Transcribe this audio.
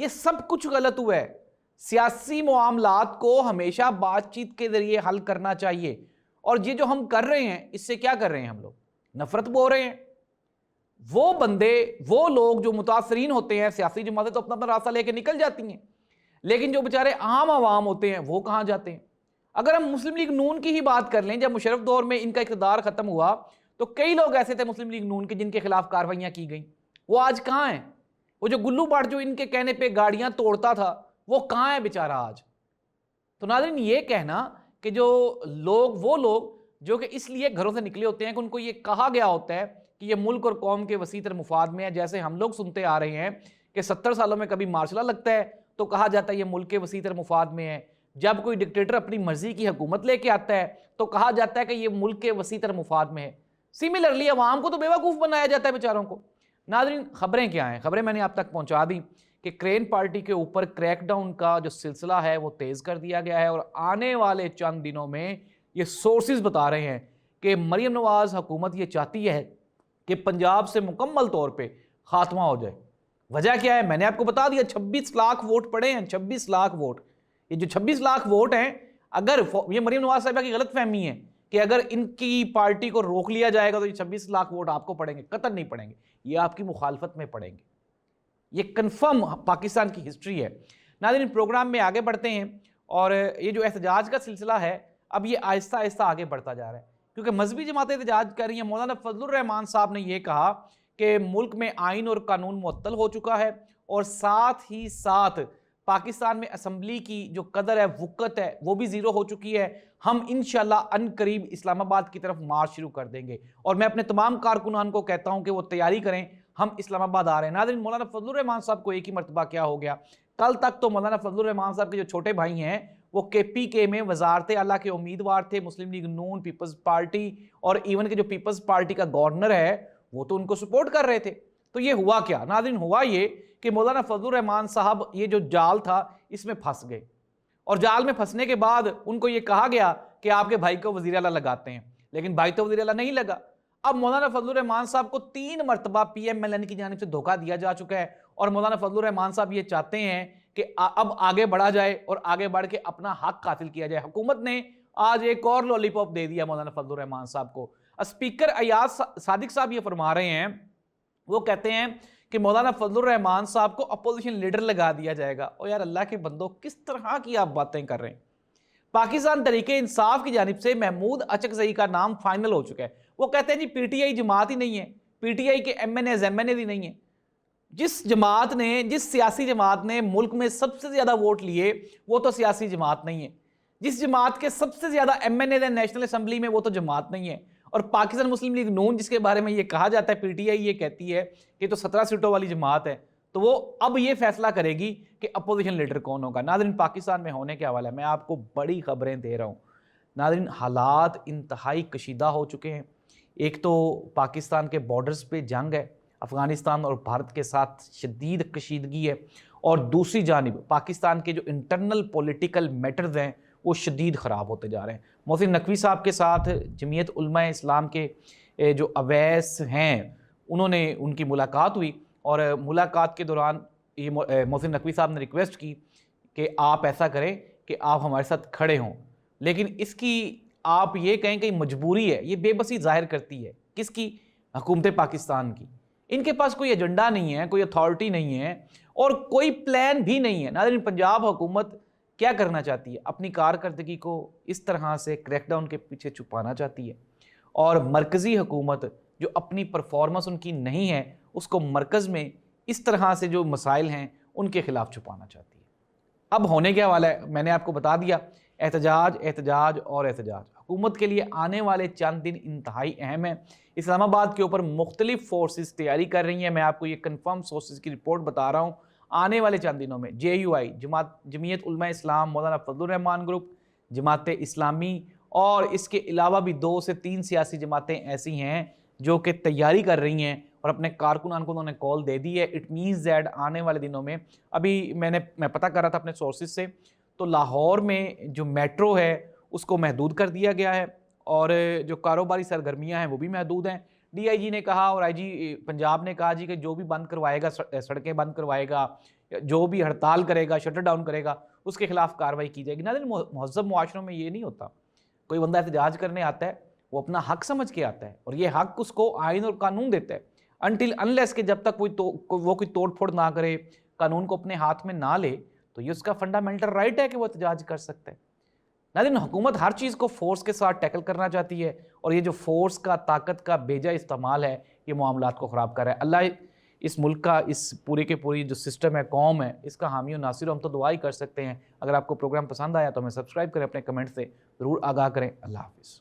یہ سب کچھ غلط ہوا ہے. سیاسی معاملات کو ہمیشہ بات چیت کے ذریعے حل کرنا چاہیے. اور یہ جو ہم کر رہے ہیں اس سے کیا کر رہے ہیں؟ ہم لوگ نفرت بو رہے ہیں. وہ بندے، وہ لوگ جو متاثرین ہوتے ہیں، سیاسی جماعتیں تو اپنا اپنا راستہ لے کے نکل جاتی ہیں، لیکن جو بیچارے عام عوام ہوتے ہیں وہ کہاں جاتے ہیں؟ اگر ہم مسلم لیگ نون کی ہی بات کر لیں، جب مشرف دور میں ان کا اقتدار ختم ہوا تو کئی لوگ ایسے تھے مسلم لیگ نون کے جن کے خلاف کارروائیاں کی گئیں. وہ آج کہاں ہیں؟ وہ جو گلو بٹ جو ان کے کہنے پہ گاڑیاں توڑتا تھا وہ کہاں ہے بیچارہ آج؟ تو ناظرین، یہ کہنا کہ وہ لوگ جو کہ اس لیے گھروں سے نکلے ہوتے ہیں کہ ان کو یہ کہا گیا ہوتا ہے کہ یہ ملک اور قوم کے وسیع تر مفاد میں ہے، جیسے ہم لوگ سنتے آ رہے ہیں کہ 70 سالوں میں کبھی مارشل لا لگتا ہے تو کہا جاتا ہے یہ ملک کے وسیع تر مفاد میں ہے. جب کوئی ڈکٹیٹر اپنی مرضی کی حکومت لے کے آتا ہے تو کہا جاتا ہے کہ یہ ملک کے وسیع تر مفاد میں ہے. سملرلی عوام کو تو بیوقوف بنایا جاتا ہے بیچاروں کو. ناظرین، خبریں کیا ہیں؟ خبریں میں نے آپ تک پہنچا دی کہ کرین پارٹی کے اوپر کریک ڈاؤن کا جو سلسلہ ہے وہ تیز کر دیا گیا ہے، اور آنے والے چند دنوں میں یہ سورسز بتا رہے ہیں کہ مریم نواز حکومت یہ چاہتی ہے کہ پنجاب سے مکمل طور پہ خاتمہ ہو جائے. وجہ کیا ہے؟ میں نے آپ کو بتا دیا، 26 لاکھ ووٹ پڑے ہیں. 26 لاکھ ووٹ. یہ جو 26 لاکھ ووٹ ہیں، اگر یہ مریم نواز صاحبہ کی غلط فہمی ہے کہ اگر ان کی پارٹی کو روک لیا جائے گا تو یہ 26 لاکھ ووٹ آپ کو پڑیں گے. قطعاً نہیں پڑیں گے، یہ آپ کی مخالفت میں پڑیں گے. یہ کنفرم پاکستان کی ہسٹری ہے. ناظرین، پروگرام میں آگے بڑھتے ہیں، اور یہ جو احتجاج کا سلسلہ ہے اب یہ آہستہ آہستہ آگے بڑھتا جا رہا ہے، کیونکہ مذہبی جماعتیں احتجاج کر رہی ہیں. مولانا فضل الرحمان صاحب نے یہ کہا کہ ملک میں آئین اور قانون معطل ہو چکا ہے، اور ساتھ ہی ساتھ پاکستان میں اسمبلی کی جو قدر ہے، وقت ہے، وہ بھی زیرو ہو چکی ہے. ہم انشاءاللہ ان قریب اسلام آباد کی طرف مارچ شروع کر دیں گے، اور میں اپنے تمام کارکنان کو کہتا ہوں کہ وہ تیاری کریں، ہم اسلام آباد آ رہے ہیں. ناظرین، مولانا فضل الرحمان صاحب کو ایک ہی مرتبہ کیا ہو گیا؟ کل تک تو مولانا فضل الرحمان صاحب کے جو چھوٹے بھائی ہیں وہ KPK میں وزارت اعلیٰ کے امیدوار تھے. مسلم لیگ نون، پیپلز پارٹی، اور ایون کہ جو پیپلز پارٹی کا گورنر ہے وہ تو ان کو سپورٹ کر رہے تھے. تو یہ ہوا کیا؟ ناظرین، ہوا یہ کہ مولانا فضل الرحمان صاحب یہ جو جال تھا اس میں پھنس گئے، اور جال میں پھنسنے کے بعد ان کو یہ کہا گیا کہ آپ کے بھائی کو وزیر اعلیٰ لگاتے ہیں، لیکن بھائی تو وزیر اعلیٰ نہیں لگا. اب مولانا فضل الرحمان صاحب کو 3 مرتبہ PMLN کی جانب سے دھوکہ دیا جا چکا ہے، اور مولانا فضل الرحمان صاحب یہ چاہتے ہیں کہ اب آگے بڑھا جائے اور آگے بڑھ کے اپنا حق حاصل کیا جائے. حکومت نے آج ایک اور لولی پاپ دے دیا مولانا فضل الرحمان صاحب کو. اسپیکر ایاز صادق صاحب یہ فرما رہے ہیں، وہ کہتے ہیں کہ مولانا فضل الرحمان صاحب کو اپوزیشن لیڈر لگا دیا جائے گا. اور یار اللہ کے بندوں، کس طرح کی آپ باتیں کر رہے ہیں؟ پاکستان تحریک انصاف کی جانب سے محمود اچکزئی کا نام فائنل ہو چکا ہے. وہ کہتے ہیں جی PTI جماعت ہی نہیں ہے، PTI کے MNAs ہی نہیں ہیں. جس سیاسی جماعت نے ملک میں سب سے زیادہ ووٹ لیے وہ تو سیاسی جماعت نہیں ہے. جس جماعت کے سب سے زیادہ MNAs ہیں نیشنل اسمبلی میں وہ تو جماعت نہیں ہے. اور پاکستان مسلم لیگ نون جس کے بارے میں یہ کہا جاتا ہے PTI یہ کہتی ہے کہ تو 17 سیٹوں والی جماعت ہے، تو وہ اب یہ فیصلہ کرے گی کہ اپوزیشن لیڈر کون ہوگا. ناظرین، پاکستان میں ہونے کے حوالے ہے، میں آپ کو بڑی خبریں دے رہا ہوں. ناظرین، حالات انتہائی کشیدہ ہو چکے ہیں. ایک تو پاکستان کے بارڈرز پہ جنگ ہے، افغانستان اور بھارت کے ساتھ شدید کشیدگی ہے، اور دوسری جانب پاکستان کے جو انٹرنل پولیٹیکل میٹرز ہیں وہ شدید خراب ہوتے جا رہے ہیں. محسن نقوی صاحب کے ساتھ جمعیت علماء اسلام کے جو اویس ہیں ان کی ملاقات ہوئی، اور ملاقات کے دوران یہ محسن نقوی صاحب نے ریکویسٹ کی کہ آپ ایسا کریں کہ آپ ہمارے ساتھ کھڑے ہوں، لیکن اس کی آپ یہ کہیں کہ مجبوری ہے. یہ بے بسی ظاہر کرتی ہے کس کی؟ حکومت پاکستان کی. ان کے پاس کوئی ایجنڈا نہیں ہے، کوئی اتھارٹی نہیں ہے، اور کوئی پلان بھی نہیں ہے. ناظرین، پنجاب حکومت کیا کرنا چاہتی ہے؟ اپنی کارکردگی کو اس طرح سے کریک ڈاؤن کے پیچھے چھپانا چاہتی ہے، اور مرکزی حکومت جو اپنی پرفارمنس ان کی نہیں ہے اس کو مرکز میں اس طرح سے جو مسائل ہیں ان کے خلاف چھپانا چاہتی ہے. اب ہونے کیا والا ہے میں نے آپ کو بتا دیا، احتجاج اور احتجاج. حکومت کے لیے آنے والے چند دن انتہائی اہم ہیں. اسلام آباد کے اوپر مختلف فورسز تیاری کر رہی ہیں. میں آپ کو یہ کنفرم سورسز کی رپورٹ بتا رہا ہوں. آنے والے چند دنوں میں JUI جمعیت علماء اسلام، مولانا فضل الرحمان گروپ، جماعت اسلامی، اور اس کے علاوہ بھی 2 سے 3 سیاسی جماعتیں ایسی ہیں جو کہ تیاری کر رہی ہیں اور اپنے کارکنان کو انہوں نے کال دے دی ہے. اٹ مینز دیٹ آنے والے دنوں میں، ابھی میں پتہ کر رہا تھا اپنے سورسز سے، تو لاہور میں جو میٹرو ہے اس کو محدود کر دیا گیا ہے، اور جو کاروباری سرگرمیاں ہیں وہ بھی محدود ہیں. DIG نے کہا اور IG پنجاب نے کہا جی کہ جو بھی بند کروائے گا، سڑکیں بند کروائے گا جو بھی ہڑتال کرے گا، شٹر ڈاؤن کرے گا، اس کے خلاف کارروائی کی جائے گی۔ ناظرین، مہذب معاشروں میں یہ نہیں ہوتا۔ کوئی بندہ احتجاج کرنے آتا ہے، وہ اپنا حق سمجھ کے آتا ہے اور یہ حق اس کو آئین اور قانون دیتا ہے، انٹل انلیس کہ جب تک وہ کوئی توڑ پھوڑ نہ کرے، قانون کو اپنے ہاتھ میں نہ لے، تو یہ اس کا فنڈامنٹل رائٹ ہے کہ وہ احتجاج کر سکتا ہے۔ ناظرین، حکومت ہر چیز کو فورس کے ساتھ ٹیکل کرنا چاہتی ہے، اور یہ جو فورس کا، طاقت کا بیجا استعمال ہے، یہ معاملات کو خراب کر رہا ہے۔ اللہ اس ملک کا، اس پورے کے پوری جو سسٹم ہے، قوم ہے، اس کا حامی و ناصر ہو۔ ہم تو دعا ہی کر سکتے ہیں۔ اگر آپ کو پروگرام پسند آیا تو ہمیں سبسکرائب کریں، اپنے کمنٹ سے ضرور آگاہ کریں۔ اللہ حافظ۔